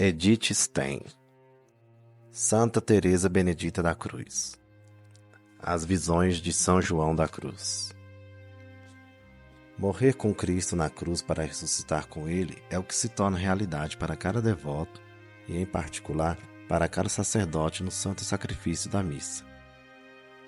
Edith Stein. Santa Teresa Benedita da Cruz. As visões de São João da Cruz. Morrer com Cristo na cruz para ressuscitar com Ele é o que se torna realidade para cada devoto e, em particular, para cada sacerdote no santo sacrifício da missa.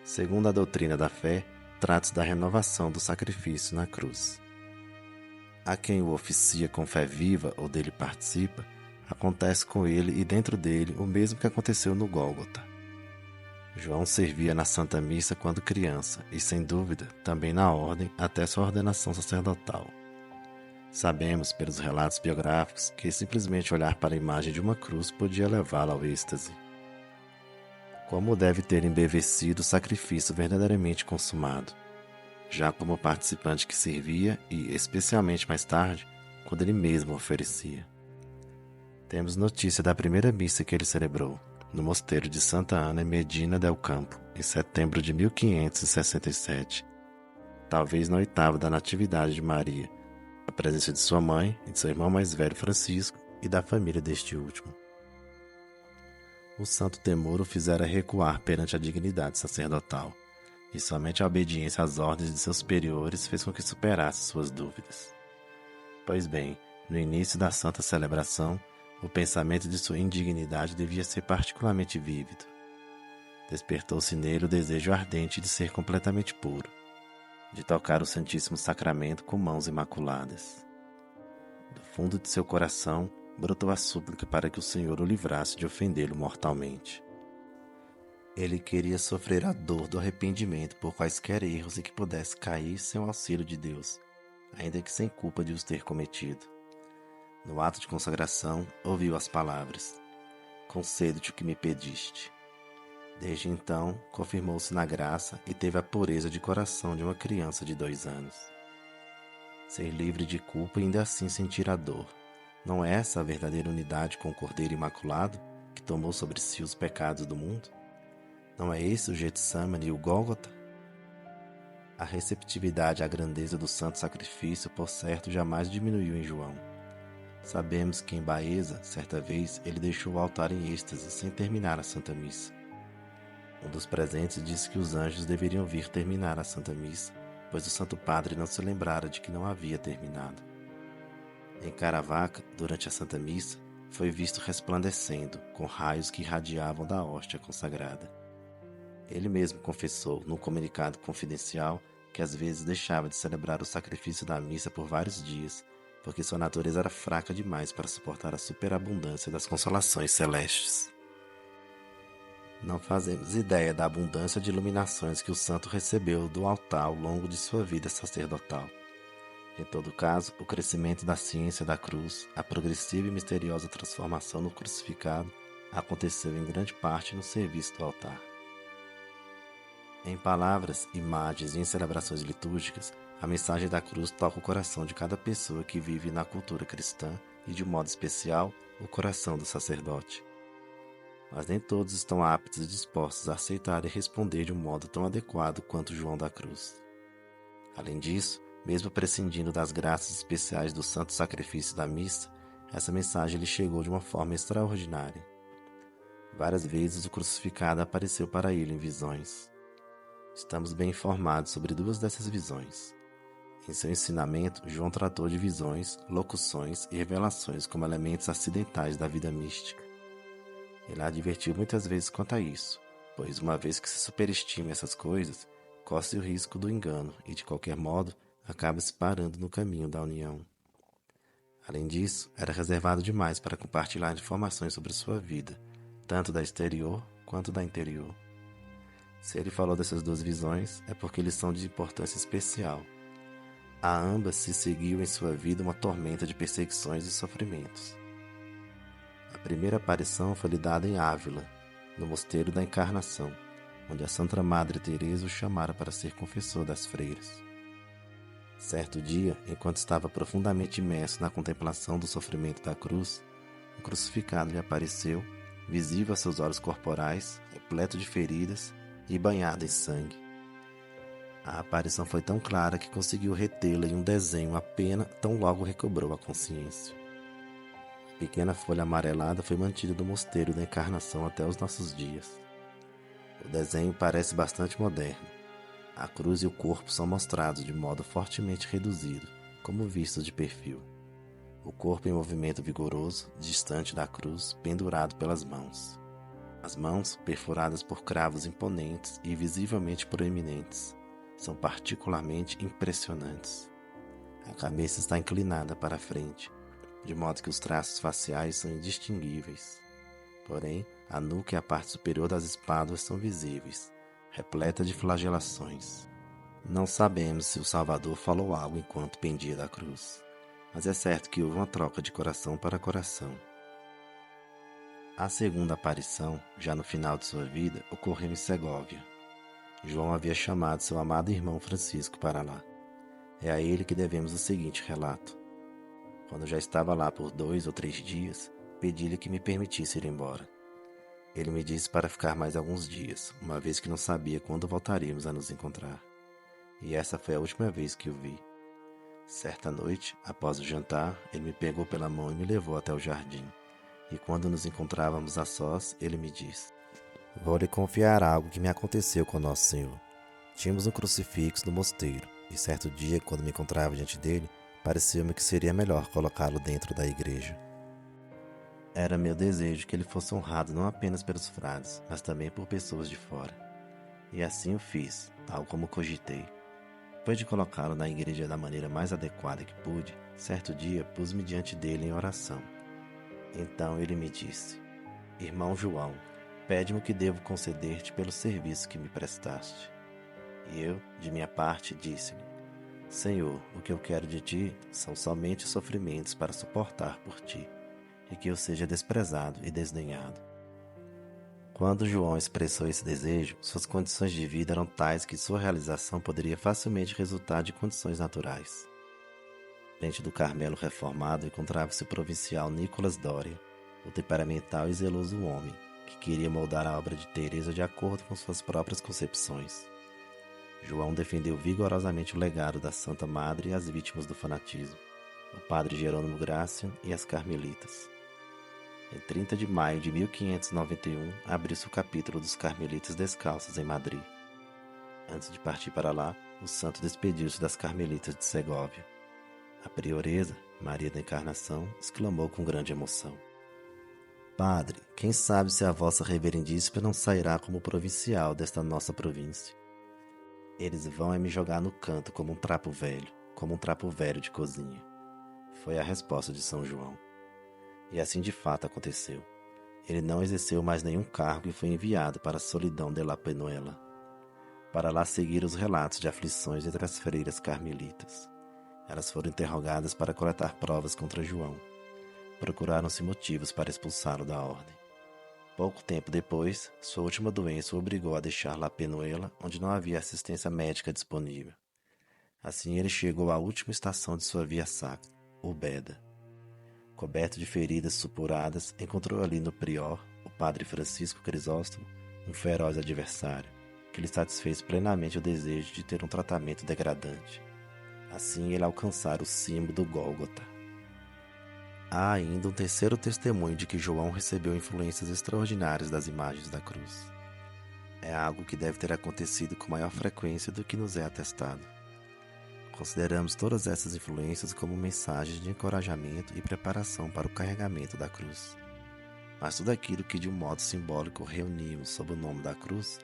Segundo a doutrina da fé, trata-se da renovação do sacrifício na cruz. A quem o oficia com fé viva ou dele participa, acontece com ele e dentro dele o mesmo que aconteceu no Gólgota. João servia na Santa Missa quando criança e, sem dúvida, também na ordem até sua ordenação sacerdotal. Sabemos, pelos relatos biográficos, que simplesmente olhar para a imagem de uma cruz podia levá-lo ao êxtase. Como deve ter embevecido o sacrifício verdadeiramente consumado, já como participante que servia e, especialmente mais tarde, quando ele mesmo oferecia. Temos notícia da primeira missa que ele celebrou, no mosteiro de Santa Ana em Medina del Campo, em setembro de 1567, talvez na oitava da Natividade de Maria, a presença de sua mãe e de seu irmão mais velho Francisco e da família deste último. O santo temor o fizera recuar perante a dignidade sacerdotal, e somente a obediência às ordens de seus superiores fez com que superasse suas dúvidas. Pois bem, no início da santa celebração, o pensamento de sua indignidade devia ser particularmente vívido. Despertou-se nele o desejo ardente de ser completamente puro, de tocar o Santíssimo Sacramento com mãos imaculadas. Do fundo de seu coração, brotou a súplica para que o Senhor o livrasse de ofendê-lo mortalmente. Ele queria sofrer a dor do arrependimento por quaisquer erros em que pudesse cair sem o auxílio de Deus, ainda que sem culpa de os ter cometido. No ato de consagração, ouviu as palavras: "Concedo-te o que me pediste". Desde então, confirmou-se na graça e teve a pureza de coração de uma criança de 2 anos. Ser livre de culpa e ainda assim sentir a dor. Não é essa a verdadeira unidade com o Cordeiro Imaculado, que tomou sobre si os pecados do mundo? Não é esse o Getsemane e o Gólgota? A receptividade à grandeza do santo sacrifício, por certo, jamais diminuiu em João. Sabemos que em Baeza, certa vez, ele deixou o altar em êxtase sem terminar a Santa Missa. Um dos presentes disse que os anjos deveriam vir terminar a Santa Missa, pois o Santo Padre não se lembrara de que não havia terminado. Em Caravaca, durante a Santa Missa, foi visto resplandecendo, com raios que irradiavam da hóstia consagrada. Ele mesmo confessou, num comunicado confidencial, que às vezes deixava de celebrar o sacrifício da missa por vários dias, porque sua natureza era fraca demais para suportar a superabundância das consolações celestes. Não fazemos ideia da abundância de iluminações que o santo recebeu do altar ao longo de sua vida sacerdotal. Em todo caso, o crescimento da ciência da cruz, a progressiva e misteriosa transformação no crucificado, aconteceu em grande parte no serviço do altar. Em palavras, imagens e em celebrações litúrgicas, a mensagem da cruz toca o coração de cada pessoa que vive na cultura cristã e, de um modo especial, o coração do sacerdote. Mas nem todos estão aptos e dispostos a aceitar e responder de um modo tão adequado quanto João da Cruz. Além disso, mesmo prescindindo das graças especiais do santo sacrifício da missa, essa mensagem lhe chegou de uma forma extraordinária. Várias vezes o crucificado apareceu para ele em visões. Estamos bem informados sobre 2 dessas visões. Em seu ensinamento, João tratou de visões, locuções e revelações como elementos acidentais da vida mística. Ele advertiu muitas vezes quanto a isso, pois uma vez que se superestima essas coisas, corre-se o risco do engano e, de qualquer modo, acaba-se parando no caminho da união. Além disso, era reservado demais para compartilhar informações sobre sua vida, tanto da exterior quanto da interior. Se ele falou dessas 2 visões, é porque eles são de importância especial. A ambas se seguiu em sua vida uma tormenta de perseguições e sofrimentos. A primeira aparição foi lhe dada em Ávila, no Mosteiro da Encarnação, onde a Santa Madre Teresa o chamara para ser confessor das freiras. Certo dia, enquanto estava profundamente imerso na contemplação do sofrimento da cruz, o crucificado lhe apareceu, visível a seus olhos corporais, repleto de feridas e banhado em sangue. A aparição foi tão clara que conseguiu retê-la em um desenho apenas tão logo recobrou a consciência. A pequena folha amarelada foi mantida no mosteiro da Encarnação até os nossos dias. O desenho parece bastante moderno. A cruz e o corpo são mostrados de modo fortemente reduzido, como vistos de perfil. O corpo em movimento vigoroso, distante da cruz, pendurado pelas mãos. As mãos, perfuradas por cravos imponentes e visivelmente proeminentes, são particularmente impressionantes. A cabeça está inclinada para a frente, de modo que os traços faciais são indistinguíveis. Porém, a nuca e a parte superior das espáduas são visíveis, repleta de flagelações. Não sabemos se o Salvador falou algo enquanto pendia da cruz, mas é certo que houve uma troca de coração para coração. A segunda aparição, já no final de sua vida, ocorreu em Segóvia. João havia chamado seu amado irmão Francisco para lá. É a ele que devemos o seguinte relato. Quando já estava lá por 2 ou 3 dias, pedi-lhe que me permitisse ir embora. Ele me disse para ficar mais alguns dias, uma vez que não sabia quando voltaríamos a nos encontrar. E essa foi a última vez que o vi. Certa noite, após o jantar, ele me pegou pela mão e me levou até o jardim. E quando nos encontrávamos a sós, ele me disse: "Vou lhe confiar algo que me aconteceu com Nosso Senhor. Tínhamos um crucifixo no mosteiro, e certo dia, quando me encontrava diante dele, pareceu-me que seria melhor colocá-lo dentro da igreja. Era meu desejo que ele fosse honrado não apenas pelos frades, mas também por pessoas de fora. E assim o fiz, tal como cogitei. Depois de colocá-lo na igreja da maneira mais adequada que pude, certo dia pus-me diante dele em oração. Então ele me disse: Irmão João, pede-me o que devo conceder-te pelo serviço que me prestaste. E eu, de minha parte, disse-lhe: Senhor, o que eu quero de ti são somente sofrimentos para suportar por ti, e que eu seja desprezado e desdenhado. Quando João expressou esse desejo, suas condições de vida eram tais que sua realização poderia facilmente resultar de condições naturais. Frente do Carmelo reformado encontrava-se o provincial Nicolas Doria, o temperamental e zeloso homem, que queria moldar a obra de Teresa de acordo com suas próprias concepções. João defendeu vigorosamente o legado da Santa Madre e as vítimas do fanatismo, o padre Jerônimo Gracian e as Carmelitas. Em 30 de maio de 1591, abriu-se o capítulo dos Carmelitas Descalços em Madrid. Antes de partir para lá, o santo despediu-se das Carmelitas de Segóvia. A prioresa, Maria da Encarnação, exclamou com grande emoção: Padre, quem sabe se a vossa reverendíssima não sairá como provincial desta nossa província? Eles vão me jogar no canto como um trapo velho de cozinha. Foi a resposta de São João. E assim de fato aconteceu. Ele não exerceu mais nenhum cargo e foi enviado para a solidão de La Penuela. Para lá seguir os relatos de aflições entre as freiras carmelitas. Elas foram interrogadas para coletar provas contra João. Procuraram-se motivos para expulsá-lo da ordem. Pouco tempo depois, sua última doença o obrigou a deixar La Penuela, onde não havia assistência médica disponível. Assim ele chegou à última estação de sua via sacra, Úbeda. Coberto de feridas supuradas, encontrou ali no prior, o padre Francisco Crisóstomo, um feroz adversário, que lhe satisfez plenamente o desejo de ter um tratamento degradante. Assim ele alcançara o cimo do Gólgota. Há ainda um terceiro testemunho de que João recebeu influências extraordinárias das imagens da cruz. É algo que deve ter acontecido com maior frequência do que nos é atestado. Consideramos todas essas influências como mensagens de encorajamento e preparação para o carregamento da cruz. Mas tudo aquilo que de um modo simbólico reunimos sob o nome da cruz,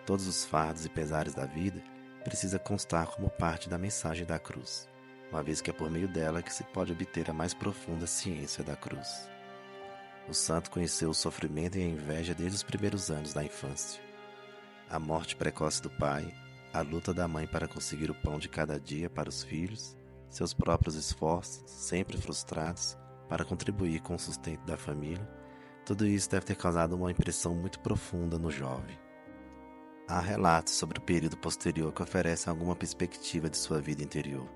todos os fardos e pesares da vida, precisa constar como parte da mensagem da cruz, uma vez que é por meio dela que se pode obter a mais profunda ciência da cruz. O santo conheceu o sofrimento e a inveja desde os primeiros anos da infância. A morte precoce do pai, a luta da mãe para conseguir o pão de cada dia para os filhos, seus próprios esforços, sempre frustrados, para contribuir com o sustento da família, tudo isso deve ter causado uma impressão muito profunda no jovem. Há relatos sobre o período posterior que oferecem alguma perspectiva de sua vida interior.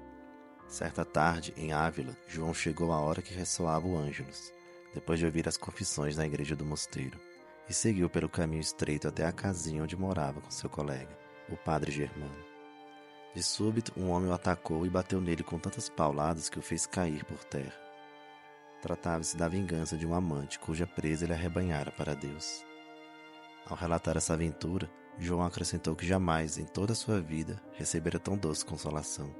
Certa tarde, em Ávila, João chegou à hora que ressoava o Ângelus, depois de ouvir as confissões na igreja do mosteiro, e seguiu pelo caminho estreito até a casinha onde morava com seu colega, o padre Germano. De súbito, um homem o atacou e bateu nele com tantas pauladas que o fez cair por terra. Tratava-se da vingança de um amante cuja presa ele arrebanhara para Deus. Ao relatar essa aventura, João acrescentou que jamais, em toda a sua vida, recebera tão doce consolação,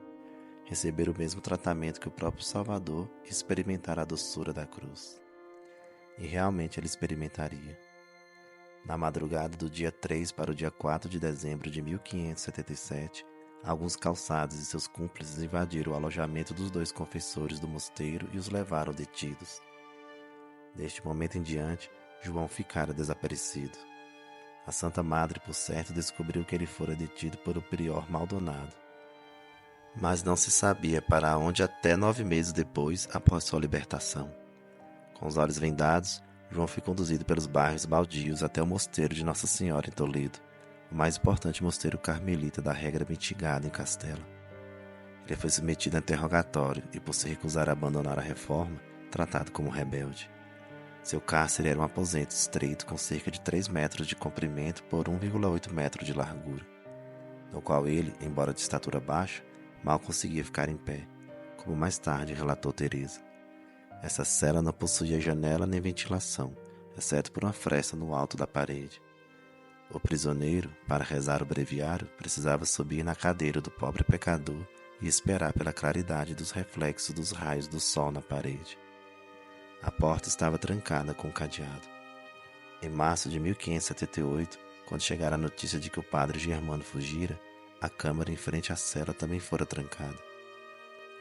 receber o mesmo tratamento que o próprio Salvador e experimentar a doçura da cruz. E realmente ele experimentaria. Na madrugada do dia 3 para o dia 4 de dezembro de 1577, alguns calçados e seus cúmplices invadiram o alojamento dos dois confessores do mosteiro e os levaram detidos. Deste momento em diante, João ficara desaparecido. A Santa Madre, por certo, descobriu que ele fora detido por o prior Maldonado. Mas não se sabia para onde até 9 meses depois, após sua libertação. Com os olhos vendados, João foi conduzido pelos bairros baldios até o mosteiro de Nossa Senhora em Toledo, o mais importante mosteiro carmelita da Regra Mitigada em Castela. Ele foi submetido a interrogatório e, por se recusar a abandonar a reforma, tratado como rebelde. Seu cárcere era um aposento estreito com cerca de 3 metros de comprimento por 1,8 metro de largura, no qual ele, embora de estatura baixa, mal conseguia ficar em pé, como mais tarde relatou Teresa. Essa cela não possuía janela nem ventilação, exceto por uma fresta no alto da parede. O prisioneiro, para rezar o breviário, precisava subir na cadeira do pobre pecador e esperar pela claridade dos reflexos dos raios do sol na parede. A porta estava trancada com um cadeado. Em março de 1578, quando chegara a notícia de que o padre Germano fugira, a câmara em frente à cela também fora trancada.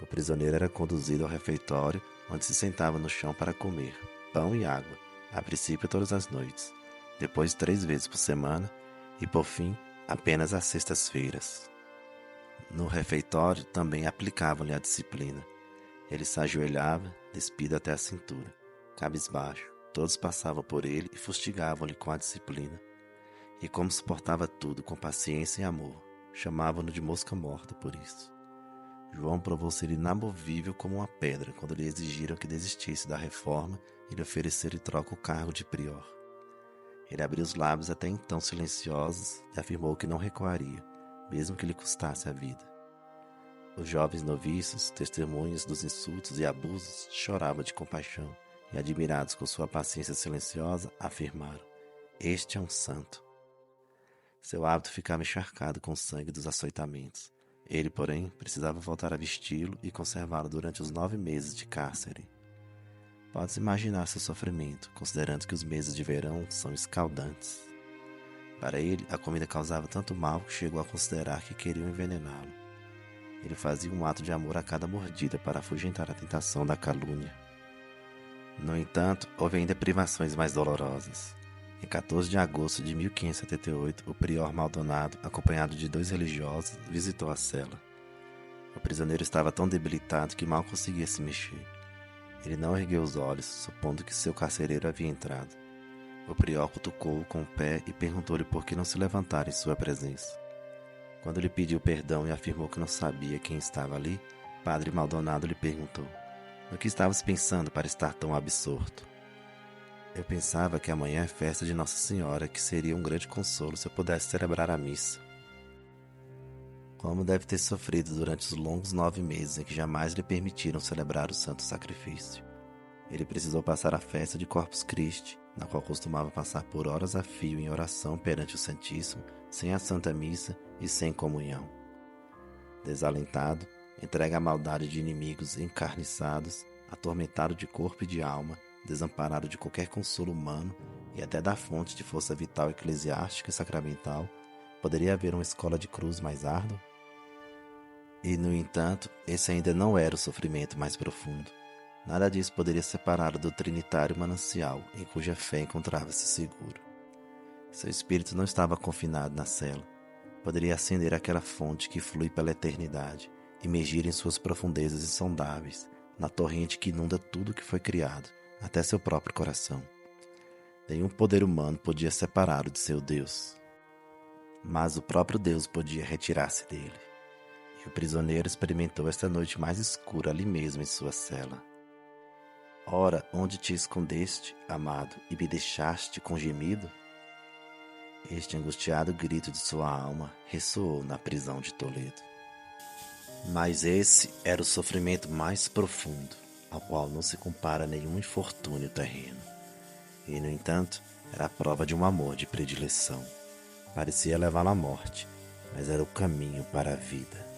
O prisioneiro era conduzido ao refeitório, onde se sentava no chão para comer pão e água, a princípio todas as noites, depois 3 vezes por semana e, por fim, apenas às sextas-feiras. No refeitório também aplicavam-lhe a disciplina. Ele se ajoelhava, despido até a cintura, cabisbaixo. Todos passavam por ele e fustigavam-lhe com a disciplina. E como suportava tudo com paciência e amor, chamavam-no de mosca morta por isso. João provou ser inamovível como uma pedra quando lhe exigiram que desistisse da reforma e lhe ofereceram em troca o cargo de prior. Ele abriu os lábios até então silenciosos e afirmou que não recuaria, mesmo que lhe custasse a vida. Os jovens noviços, testemunhas dos insultos e abusos, choravam de compaixão e, admirados com sua paciência silenciosa, afirmaram: "Este é um santo." Seu hábito ficava encharcado com o sangue dos açoitamentos. Ele, porém, precisava voltar a vesti-lo e conservá-lo durante os 9 meses de cárcere. Pode-se imaginar seu sofrimento, considerando que os meses de verão são escaldantes. Para ele, a comida causava tanto mal que chegou a considerar que queriam envenená-lo. Ele fazia um ato de amor a cada mordida para afugentar a tentação da calúnia. No entanto, houve ainda privações mais dolorosas. Em 14 de agosto de 1578, o prior Maldonado, acompanhado de 2 religiosos, visitou a cela. O prisioneiro estava tão debilitado que mal conseguia se mexer. Ele não ergueu os olhos, supondo que seu carcereiro havia entrado. O prior cutucou-o com o pé e perguntou-lhe por que não se levantara em sua presença. Quando lhe pediu perdão e afirmou que não sabia quem estava ali, padre Maldonado lhe perguntou: "No que estavas pensando para estar tão absorto?" "Eu pensava que amanhã é festa de Nossa Senhora, que seria um grande consolo se eu pudesse celebrar a missa." Como deve ter sofrido durante os longos 9 meses em que jamais lhe permitiram celebrar o Santo Sacrifício. Ele precisou passar a festa de Corpus Christi, na qual costumava passar por horas a fio em oração perante o Santíssimo, sem a Santa Missa e sem comunhão. Desalentado, entregue à maldade de inimigos encarniçados, atormentado de corpo e de alma, desamparado de qualquer consolo humano e até da fonte de força vital eclesiástica e sacramental, poderia haver uma escola de cruz mais árdua? E, no entanto, esse ainda não era o sofrimento mais profundo. Nada disso poderia separá-lo do trinitário manancial em cuja fé encontrava-se seguro. Seu espírito não estava confinado na cela. Poderia acender aquela fonte que flui pela eternidade, imergir em suas profundezas insondáveis, na torrente que inunda tudo o que foi criado, até seu próprio coração. Nenhum poder humano podia separá-lo de seu Deus. Mas o próprio Deus podia retirar-se dele. E o prisioneiro experimentou esta noite mais escura ali mesmo em sua cela. Ora, onde te escondeste, amado, e me deixaste com gemido? Este angustiado grito de sua alma ressoou na prisão de Toledo. Mas esse era o sofrimento mais profundo. ao qual não se compara nenhum infortúnio terreno. E, no entanto, era a prova de um amor de predileção. Parecia levá-lo à morte, mas era o caminho para a vida.